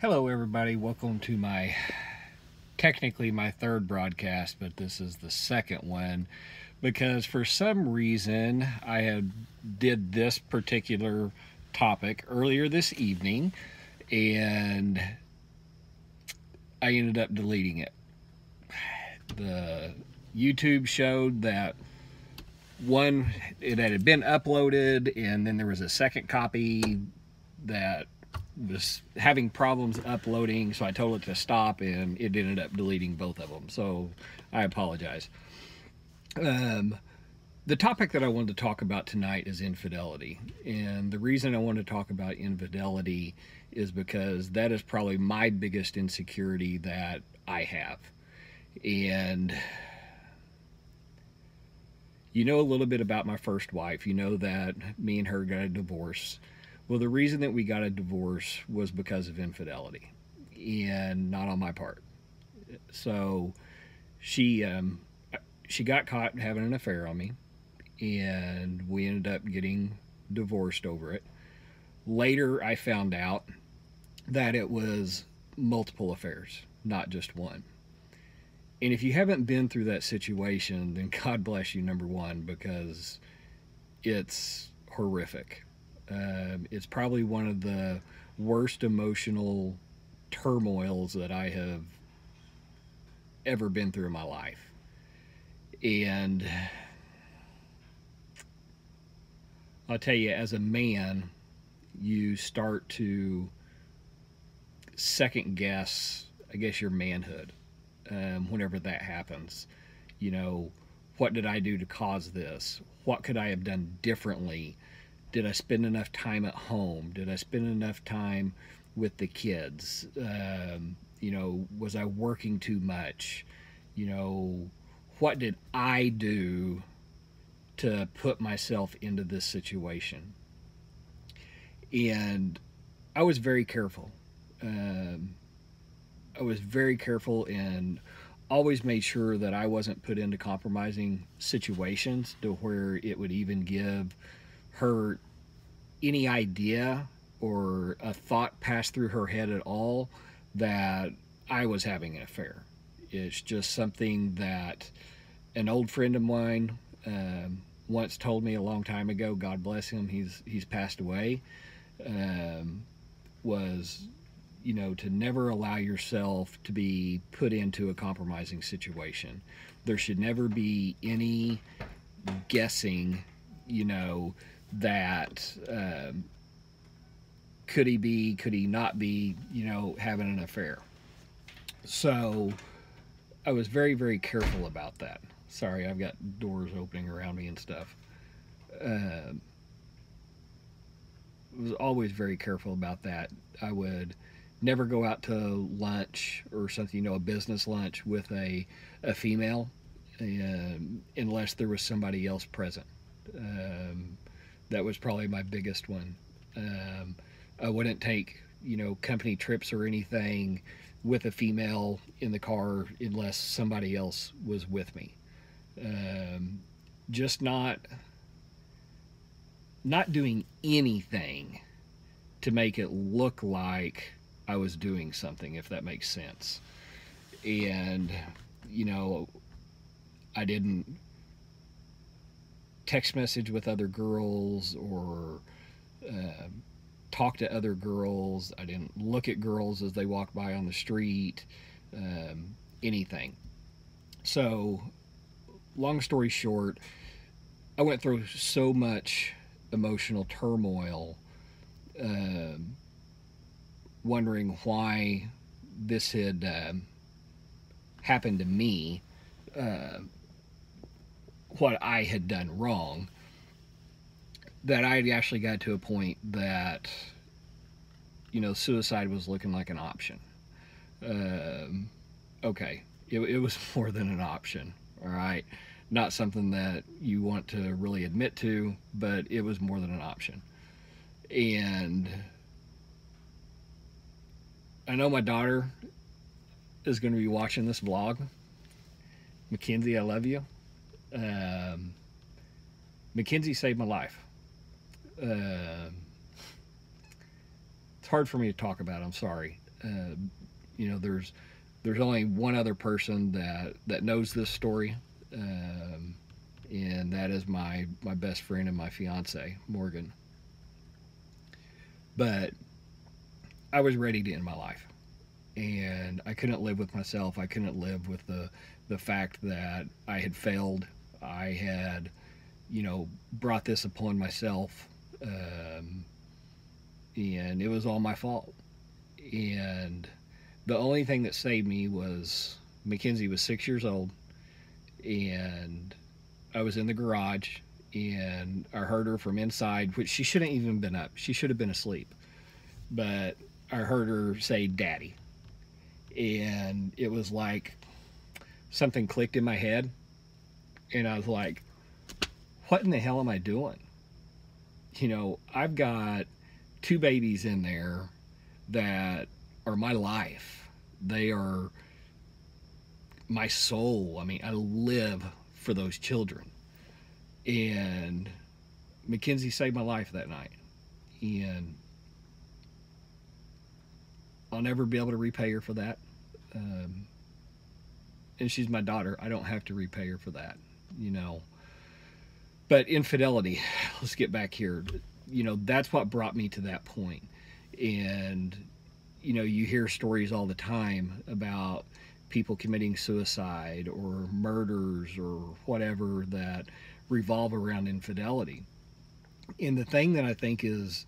Hello, everybody. Welcome to technically my third broadcast, but this is the second one because for some reason I had did this particular topic earlier this evening and I ended up deleting it. The YouTube showed that one, it had been uploaded, and then there was a second copy that was having problems uploading, so I told it to stop, and it ended up deleting both of them. So I apologize. The topic that I wanted to talk about tonight is infidelity, and the reason I want to talk about infidelity is because that is probably my biggest insecurity that I have. And you know a little bit about my first wife. You know that me and her got a divorce. Well, the reason that we got a divorce was because of infidelity, and not on my part. So she she got caught having an affair on me, and we ended up getting divorced over it. Later, I found out that it was multiple affairs, not just one. And if you haven't been through that situation, then God bless you, number one, because it's horrific. It's probably one of the worst emotional turmoils that I have ever been through in my life. And I'll tell you, as a man, you start to second guess, I guess, your manhood whenever that happens. You know, what did I do to cause this? What could I have done differently? Did I spend enough time at home? Did I spend enough time with the kids? Was I working too much? What did I do to put myself into this situation? And I was very careful. I was very careful and always made sure that I wasn't put into compromising situations to where it would even give her any idea or a thought pass through her head at all that I was having an affair. It's just something that an old friend of mine once told me a long time ago. God bless him. He's passed away. Was to never allow yourself to be put into a compromising situation. There should never be any guessing, that could he be, could he not be, having an affair. So I was very, very careful about that. Sorry, I've got doors opening around me and stuff. I was always very careful about that. I would never go out to lunch or something, a business lunch with a female unless there was somebody else present. That was probably my biggest one. I wouldn't take, company trips or anything with a female in the car unless somebody else was with me. Just not doing anything to make it look like I was doing something, if that makes sense. And, I didn't text message with other girls or talk to other girls. I didn't look at girls as they walked by on the street, anything. So, long story short, I went through so much emotional turmoil, wondering why this had happened to me, what I had done wrong, that I had actually got to a point that, suicide was looking like an option. Okay, it was more than an option, all right? Not something that you want to really admit to, but it was more than an option. And I know my daughter is going to be watching this vlog. Mackenzie, I love you. Mackenzie saved my life. It's hard for me to talk about. I'm sorry. Uh, there's only one other person that knows this story, um, and that is my best friend and my fiance, Morgan. But I was ready to end my life, and I couldn't live with myself. I couldn't live with the fact that I had failed. I had, brought this upon myself, um, and it was all my fault. And the only thing that saved me was Mackenzie was 6 years old, and I was in the garage, and I heard her from inside, which she shouldn't even been up. She should have been asleep, but I heard her say "Daddy," and it was like something clicked in my head, and I was like, "What in the hell am I doing?" I've got two babies in there that are my life. They are my soul. I mean, I live for those children. And Mackenzie saved my life that night. And I'll never be able to repay her for that. Um, and she's my daughter. I don't have to repay her for that, you know. But infidelity, let's get back here. That's what brought me to that point. And, you hear stories all the time about people committing suicide or murders or whatever that revolve around infidelity. And the thing that I think is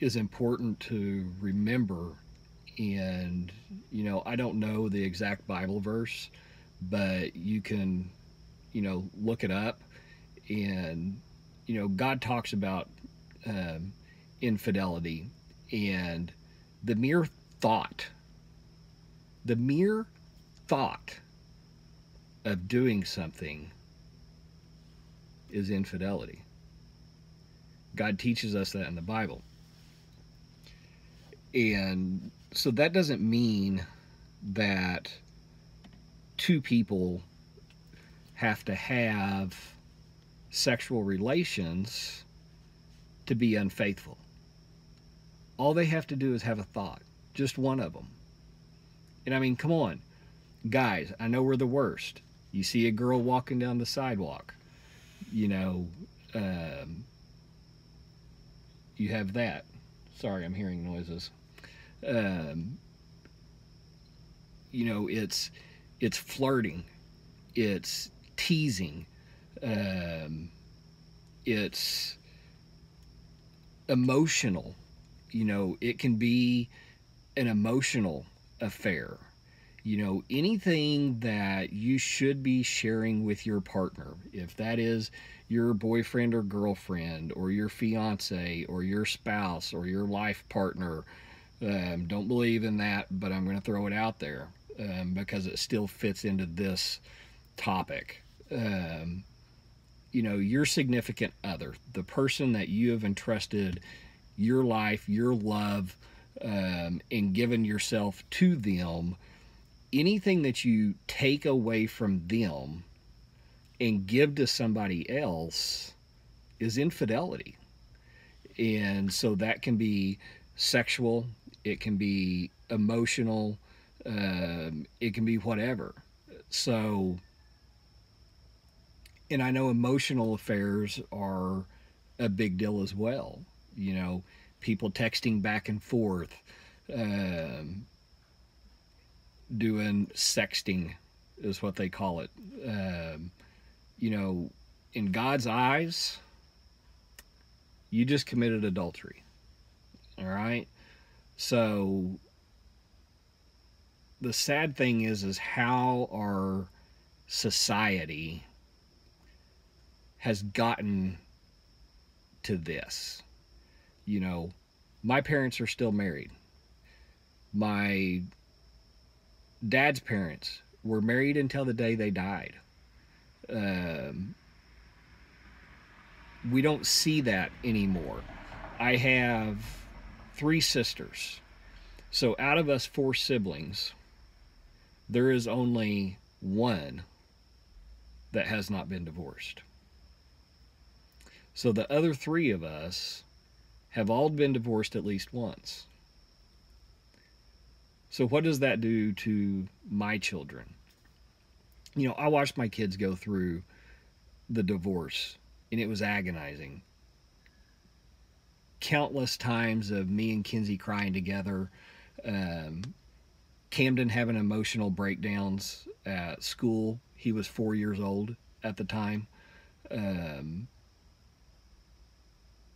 important to remember, and I don't know the exact Bible verse, but you can look it up, and God talks about um, infidelity, and the mere thought the mere thought of doing something is infidelity. God teaches us that in the Bible. And so that doesn't mean that two people have to have sexual relations to be unfaithful. All they have to do is have a thought, just one of them. And I mean, come on, guys, I know we're the worst. You see a girl walking down the sidewalk, you know, you have that. Sorry, I'm hearing noises. Um, it's flirting, it's teasing, um, it's emotional. It can be an emotional affair. Anything that you should be sharing with your partner, if that is your boyfriend or girlfriend or your fiance or your spouse or your life partner. Don't believe in that, but I'm going to throw it out there because it still fits into this topic. Your significant other, the person that you have entrusted your life, your love, and given yourself to them, anything that you take away from them and give to somebody else is infidelity. And so that can be sexual, it can be emotional, it can be whatever. So, and I know emotional affairs are a big deal as well. People texting back and forth, um, doing sexting is what they call it. You know, in God's eyes, you just committed adultery. All right? So the sad thing is how our society has gotten to this. My parents are still married. My dad's parents were married until the day they died. Um, we don't see that anymore. I have 3 sisters. So out of us 4 siblings, there is only one that has not been divorced. So the other 3 of us have all been divorced at least once. So what does that do to my children? You know, I watched my kids go through the divorce, and it was agonizing. Countless times of me and Kinsey crying together, um, Camden having emotional breakdowns at school. He was 4 years old at the time. Um,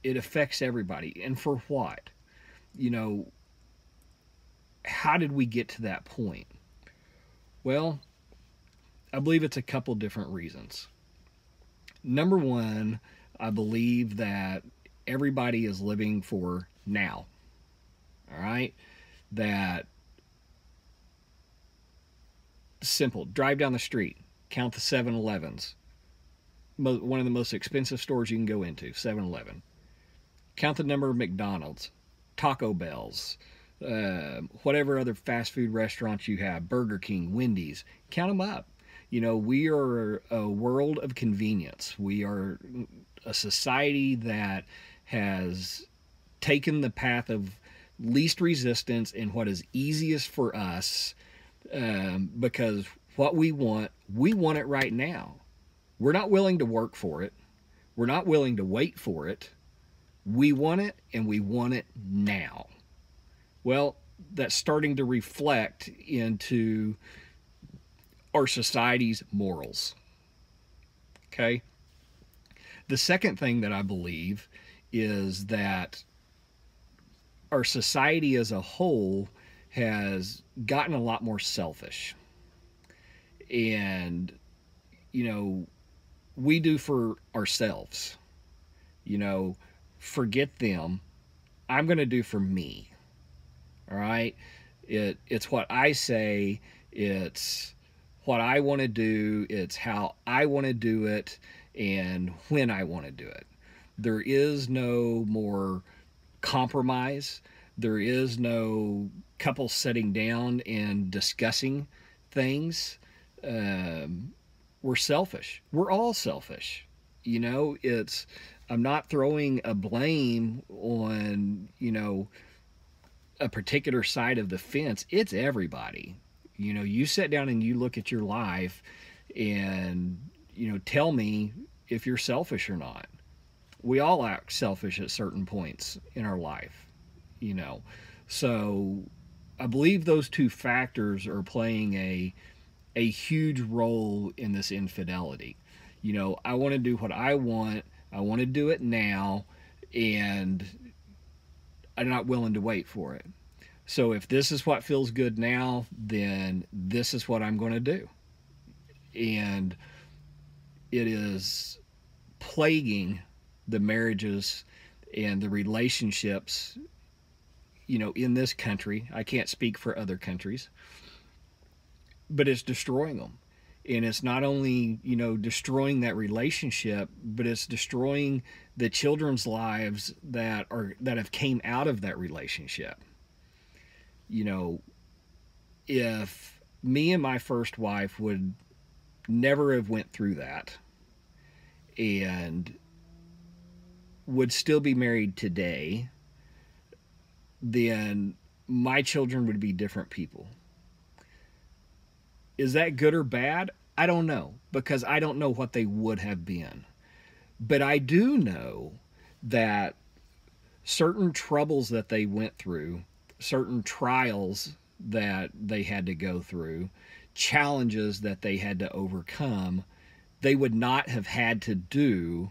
it affects everybody. And for what? You know, how did we get to that point? Well, I believe it's a couple different reasons. Number one, I believe that everybody is living for now. All right? That simple. Drive down the street, count the 7-Elevens. One of the most expensive stores you can go into, 7-Eleven. Count the number of McDonald's, Taco Bells, whatever other fast food restaurants you have, Burger King, Wendy's. Count them up. You know, we are a world of convenience. We are a society that has taken the path of least resistance and what is easiest for us, because what we want it right now. We're not willing to work for it. We're not willing to wait for it. We want it, and we want it now. Well, that's starting to reflect into our society's morals. Okay? The second thing that I believe is that our society as a whole has gotten a lot more selfish. And, you know, we do for ourselves. You know, forget them. I'm going to do for me. All right? It's what I say. It's what I want to do. It's how I want to do it and when I want to do it. There is no more compromise. There is no couple sitting down and discussing things. We're selfish. We're all selfish. You know, I'm not throwing a blame on, you know, a particular side of the fence. It's everybody. You know, you sit down and you look at your life and, you know, tell me if you're selfish or not. We all act selfish at certain points in our life, you know. So I believe those two factors are playing a huge role in this infidelity. You know, I want to do what I want. I want to do it now, and I'm not willing to wait for it. So if this is what feels good now, then this is what I'm going to do. And it is plaguing the marriages and the relationships, you know, in this country. I can't speak for other countries, but it's destroying them. And it's not only, you know, destroying that relationship, but it's destroying the children's lives that have came out of that relationship. You know, if me and my first wife would never have went through that and would still be married today, then my children would be different people. Is that good or bad? I don't know, because I don't know what they would have been. But I do know that certain troubles that they went through, certain trials that they had to go through, challenges that they had to overcome, they would not have had to do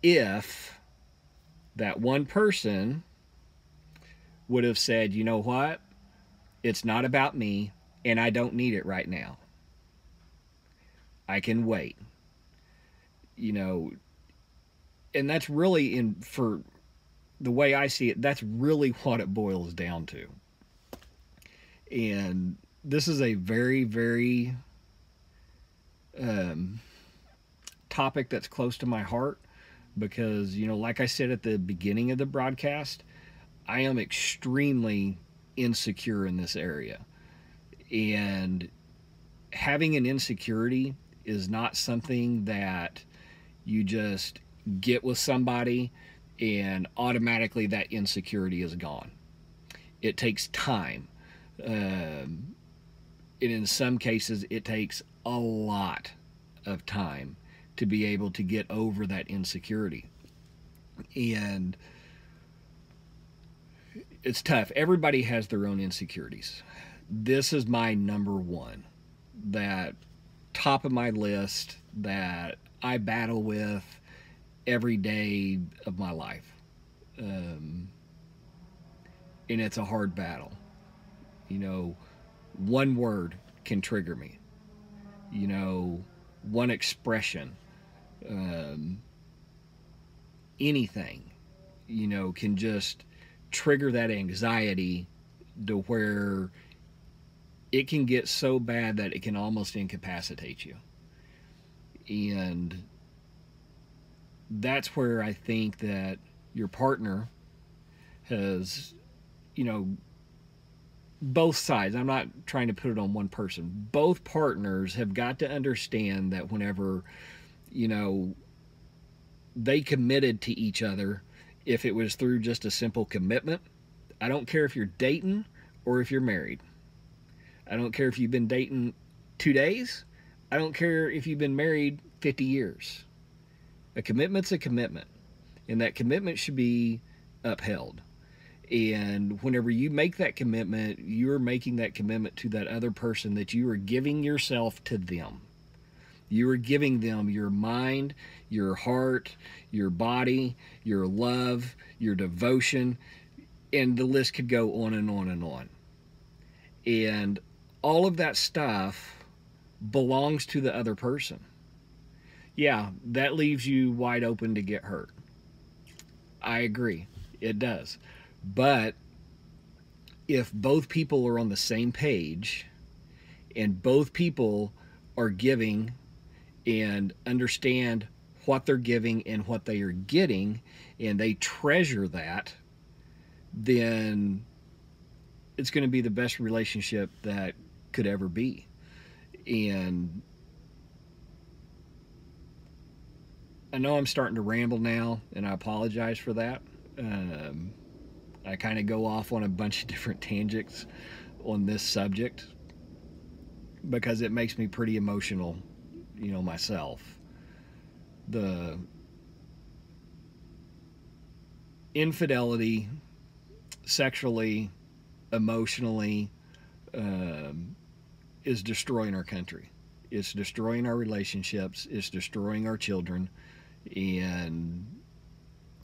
if that one person would have said, you know what? It's not about me, and I don't need it right now. I can wait. You know, and that's really, for the way I see it, that's really what it boils down to. And this is a very, very topic that's close to my heart because, you know, like I said at the beginning of the broadcast, I am extremely insecure in this area. And having an insecurity is not something that you just get with somebody and automatically that insecurity is gone. It takes time. And in some cases, it takes a lot of time to be able to get over that insecurity. And it's tough. Everybody has their own insecurities. This is my number one, that top of my list that I battle with every day of my life. Um, and it's a hard battle. You know, one word can trigger me. You know, one expression, um, anything, can just trigger that anxiety to where it can get so bad that it can almost incapacitate you. And that's where I think that your partner has, you know, both sides, I'm not trying to put it on one person, both partners have got to understand that whenever, you know, they committed to each other, if it was through just a simple commitment, I don't care if you're dating or if you're married. I don't care if you've been dating 2 days. I don't care if you've been married 50 years. A commitment's a commitment, and that commitment should be upheld. And whenever you make that commitment, you're making that commitment to that other person, that you are giving yourself to them. You are giving them your mind, your heart, your body, your love, your devotion, and the list could go on and on and on. And all of that stuff belongs to the other person. Yeah, that leaves you wide open to get hurt. I agree. It does. But if both people are on the same page and both people are giving and understand what they're giving and what they are getting, and they treasure that, then it's going to be the best relationship that could ever be. And I know I'm starting to ramble now, and I apologize for that. I kind of go off on a bunch of different tangents on this subject because it makes me pretty emotional, myself. The infidelity, sexually, emotionally, is destroying our country. It's destroying our relationships. It's destroying our children. And,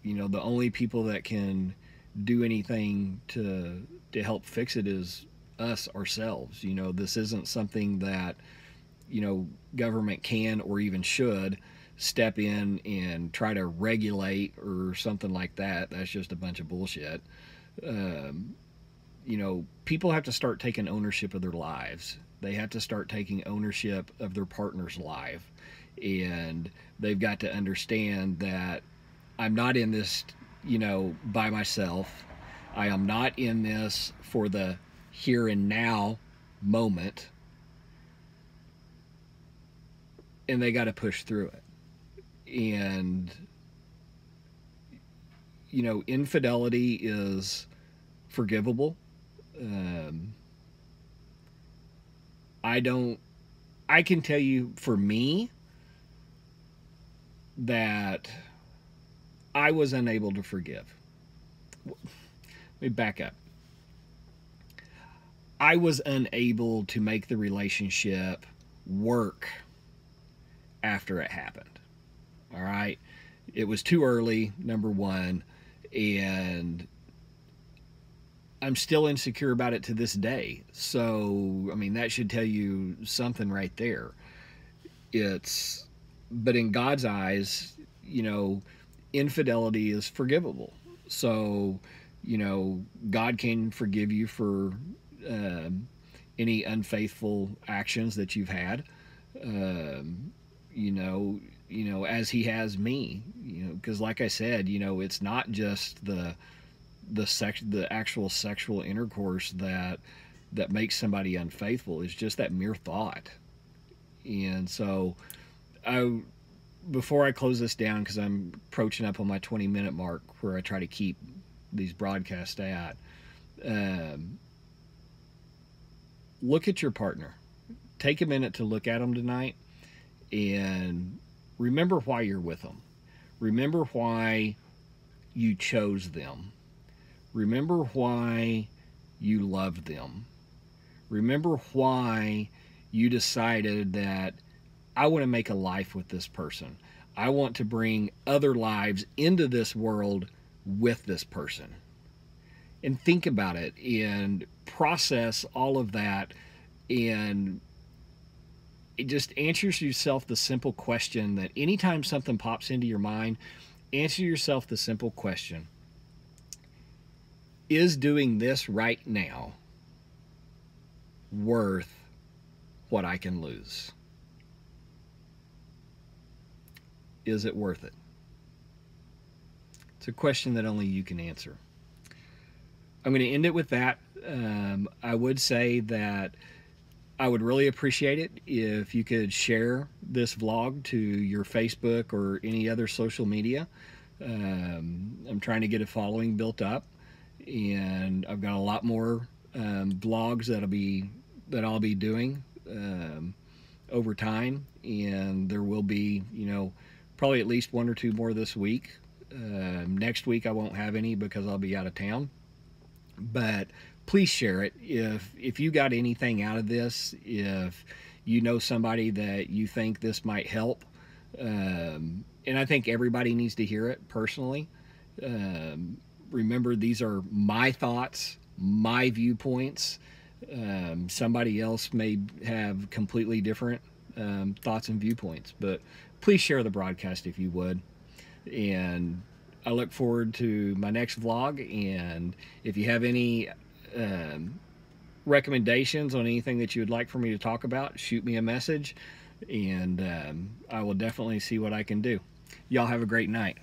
the only people that can do anything to help fix it is us ourselves. This isn't something that, government can or even should step in and try to regulate or something like that. That's just a bunch of bullshit. People have to start taking ownership of their lives. They have to start taking ownership of their partner's life. And they've got to understand that I'm not in this, by myself. I am not in this for the here and now moment. And they got to push through it. And, infidelity is forgivable. I can tell you for me that I was unable to forgive. Let me back up. I was unable to make the relationship work after it happened. All right. It was too early, number one, and I'm still insecure about it to this day. So, that should tell you something right there. But in God's eyes, infidelity is forgivable. So, God can forgive you for any unfaithful actions that you've had. As He has me. Because like I said, it's not just the actual sexual intercourse that makes somebody unfaithful. It's just that mere thought. And so, before I close this down, because I'm approaching up on my 20-minute mark where I try to keep these broadcasts at, Um, Look at your partner. Take a minute to look at them tonight and remember why you're with them. Remember why you chose them. Remember why you loved them. Remember why you decided that I want to make a life with this person. I want to bring other lives into this world with this person. And think about it and process all of that, and it just answers yourself the simple question that anytime something pops into your mind, answer yourself the simple question: is doing this right now worth what I can lose? Is it worth it? It's a question that only you can answer. I'm going to end it with that. I would say that I would really appreciate it if you could share this vlog to your Facebook or any other social media. I'm trying to get a following built up, and I've got a lot more vlogs that I'll be doing over time, and there will be, probably at least one or two more this week. Next week I won't have any because I'll be out of town. But please share it if you got anything out of this, if you know somebody that you think this might help. And I think everybody needs to hear it personally. Remember, these are my thoughts, my viewpoints. Somebody else may have completely different thoughts and viewpoints, but please share the broadcast if you would. And I look forward to my next vlog, and if you have any recommendations on anything that you would like for me to talk about, shoot me a message, and I will definitely see what I can do. Y'all have a great night.